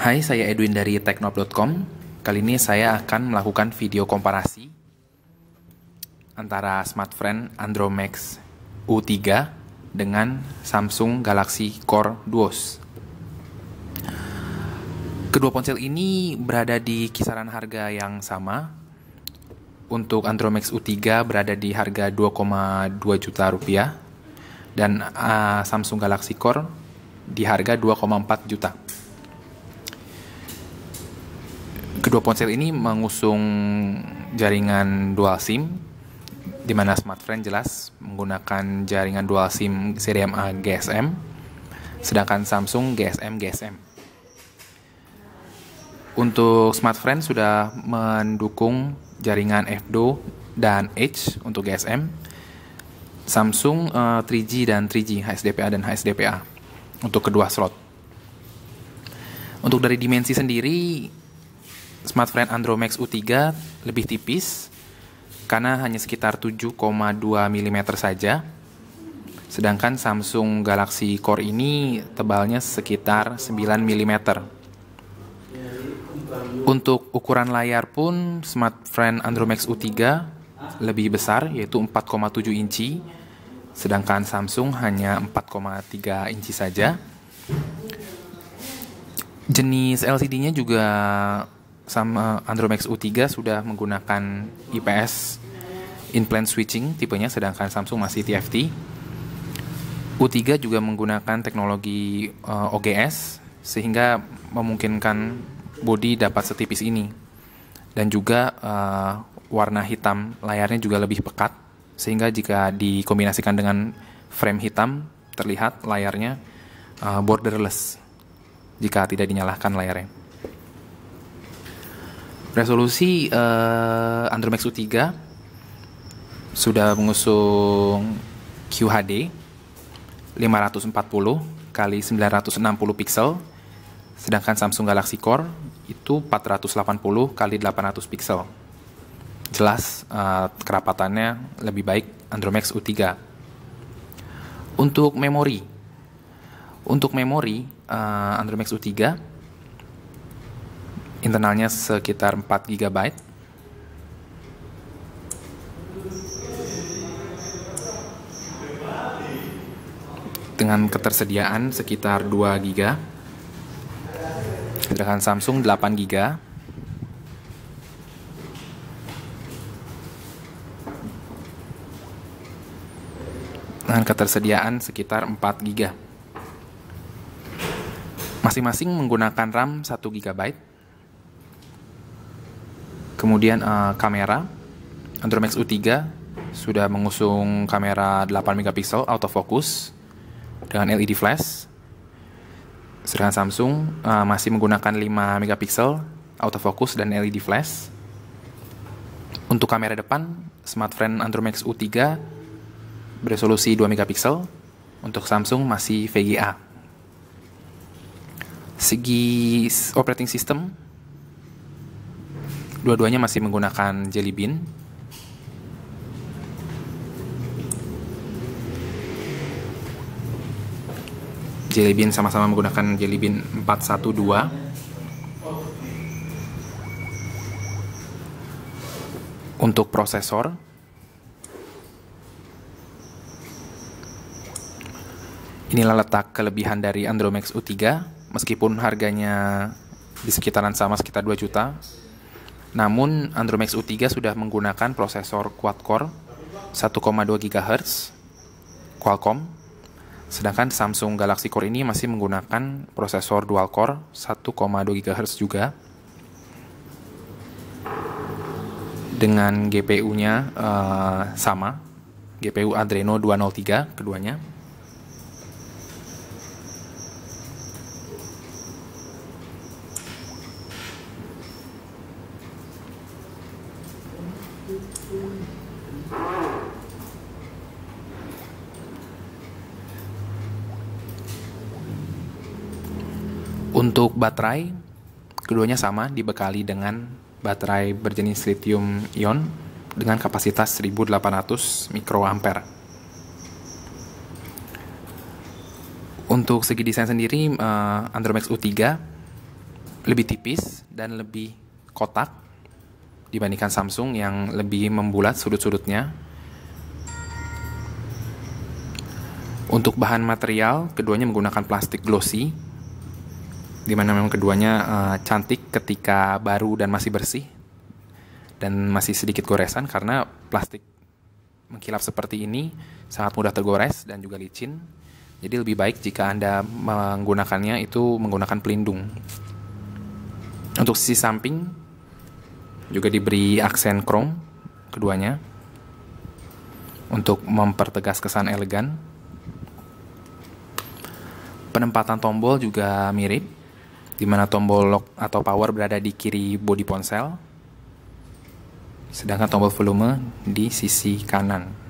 Hai, saya Edwin dari teknob.com. Kali ini saya akan melakukan video komparasi antara smartphone Andromax U3 dengan Samsung Galaxy Core Duos. Kedua ponsel ini berada di kisaran harga yang sama. Untuk Andromax U3 berada di harga 2,2 juta rupiah dan Samsung Galaxy Core di harga 2,4 juta. Kedua ponsel ini mengusung jaringan dual SIM, di mana smartphone jelas menggunakan jaringan dual SIM CDMA GSM, sedangkan Samsung GSM. Untuk smartphone sudah mendukung jaringan FDO dan Edge untuk GSM, Samsung 3G dan 3G, HSDPA dan HSDPA untuk kedua slot. Untuk dari dimensi sendiri, smartphone Andromax U3 lebih tipis karena hanya sekitar 7,2 mm saja. Sedangkan Samsung Galaxy Core ini tebalnya sekitar 9 mm. Untuk ukuran layar pun smartphone Andromax U3 lebih besar, yaitu 4,7 inci. Sedangkan Samsung hanya 4,3 inci saja. Jenis LCD-nya juga sama Andromax U3 sudah menggunakan IPS in-plane switching tipenya, sedangkan Samsung masih TFT. U3 juga menggunakan teknologi OGS sehingga memungkinkan bodi dapat setipis ini, dan juga warna hitam layarnya juga lebih pekat sehingga jika dikombinasikan dengan frame hitam terlihat layarnya borderless jika tidak dinyalakan layarnya. Resolusi Andromax U3 sudah mengusung QHD 540 x 960 pixel, sedangkan Samsung Galaxy Core itu 480 x 800 pixel. Jelas kerapatannya lebih baik Andromax U3. Untuk memori Andromax U3 internalnya sekitar 4 GB. Dengan ketersediaan sekitar 2 GB. Sedangkan Samsung 8 GB. Dengan ketersediaan sekitar 4 GB. Masing-masing menggunakan RAM 1 GB. Kemudian kamera Andromax U3 sudah mengusung kamera 8 MP autofocus dengan LED flash, sedangkan Samsung masih menggunakan 5 MP autofocus dan LED flash. Untuk kamera depan, smartphone Andromax U3 beresolusi 2 MP, untuk Samsung masih VGA. Segi operating system, dua-duanya masih menggunakan Jelly Bean. Jelly Bean sama-sama menggunakan Jelly Bean 412. Untuk prosesor, inilah letak kelebihan dari Andromax U3. Meskipun harganya di sekitaran sama, sekitar 2 juta, namun Andromax U3 sudah menggunakan prosesor quad-core 1,2 GHz Qualcomm, sedangkan Samsung Galaxy Core ini masih menggunakan prosesor dual-core 1,2 GHz juga, dengan GPU-nya sama, GPU Adreno 203 keduanya. Untuk baterai, keduanya sama, dibekali dengan baterai berjenis lithium ion dengan kapasitas 1800 mikroampere. Untuk segi desain sendiri, Andromax U3 lebih tipis dan lebih kotak dibandingkan Samsung yang lebih membulat sudut-sudutnya. Untuk bahan material, keduanya menggunakan plastik glossy, di mana memang keduanya cantik ketika baru dan masih bersih, dan masih sedikit goresan karena plastik mengkilap seperti ini sangat mudah tergores dan juga licin. Jadi lebih baik jika Anda menggunakannya itu menggunakan pelindung. Untuk sisi samping juga diberi aksen chrome keduanya untuk mempertegas kesan elegan. Penempatan tombol juga mirip, di mana tombol lock atau power berada di kiri bodi ponsel, sedangkan tombol volume di sisi kanan.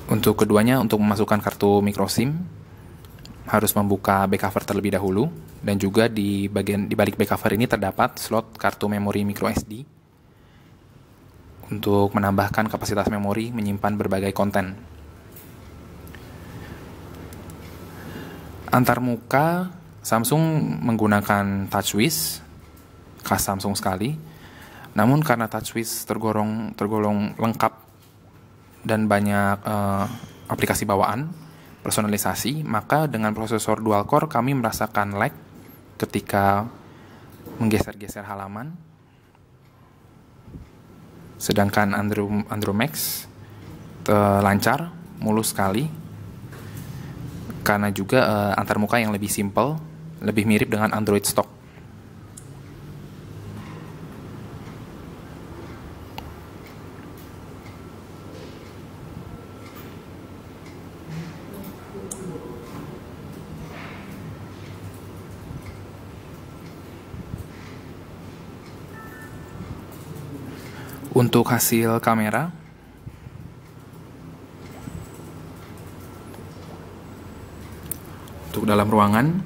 Untuk keduanya, untuk memasukkan kartu micro SIM harus membuka back cover terlebih dahulu, dan juga di balik back cover ini terdapat slot kartu memori micro SD untuk menambahkan kapasitas memori menyimpan berbagai konten. Antar muka, Samsung menggunakan TouchWiz, khas Samsung sekali. Namun karena TouchWiz tergolong lengkap dan banyak aplikasi bawaan, personalisasi, maka dengan prosesor dual core kami merasakan lag ketika menggeser-geser halaman. Sedangkan Andromax lancar, mulus sekali, karena juga antarmuka yang lebih simple, lebih mirip dengan Android stock. Untuk hasil kamera, untuk dalam ruangan,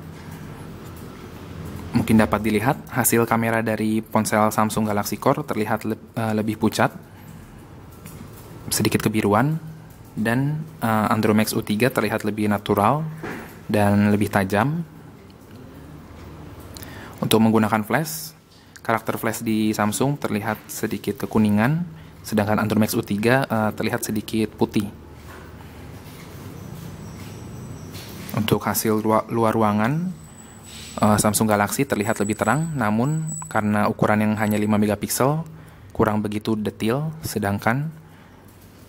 mungkin dapat dilihat hasil kamera dari ponsel Samsung Galaxy Core terlihat lebih pucat, sedikit kebiruan, dan Andromax U3 terlihat lebih natural dan lebih tajam. Untuk menggunakan flash, karakter flash di Samsung terlihat sedikit kekuningan, sedangkan Andromax U3 terlihat sedikit putih. Untuk hasil luar ruangan, Samsung Galaxy terlihat lebih terang, namun karena ukuran yang hanya 5 megapiksel, kurang begitu detail, sedangkan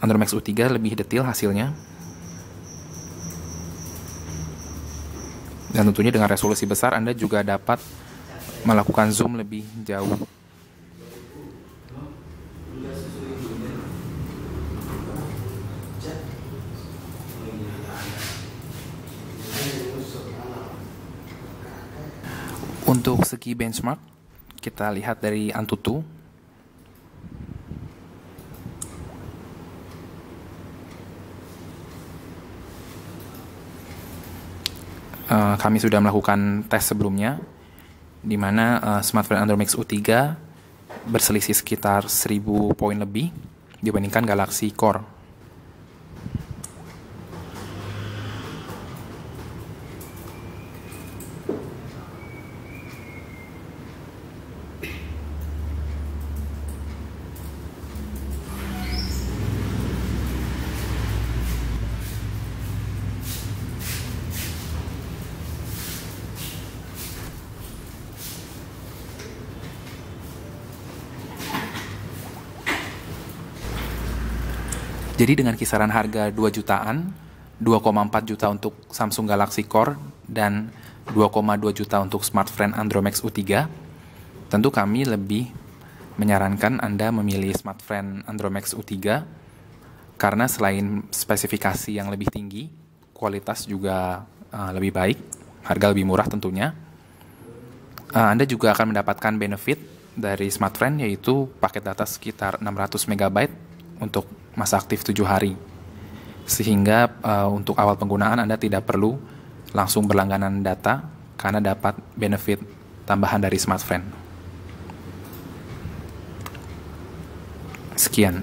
Andromax U3 lebih detail hasilnya. Dan tentunya dengan resolusi besar, Anda juga dapat melakukan zoom lebih jauh. Untuk segi benchmark, kita lihat dari Antutu. Kami sudah melakukan tes sebelumnya, di mana smartphone Andromax U3 berselisih sekitar 1000 poin lebih dibandingkan Galaxy Core. Jadi dengan kisaran harga 2 jutaan, 2,4 juta untuk Samsung Galaxy Core dan 2,2 juta untuk smartphone Andromax U3, tentu kami lebih menyarankan Anda memilih smartphone Andromax U3 karena selain spesifikasi yang lebih tinggi, kualitas juga lebih baik, harga lebih murah tentunya. Anda juga akan mendapatkan benefit dari smartphone, yaitu paket data sekitar 600 MB untuk masa aktif 7 hari. Sehingga untuk awal penggunaan Anda tidak perlu langsung berlangganan data karena dapat benefit tambahan dari smartphone. Sekian.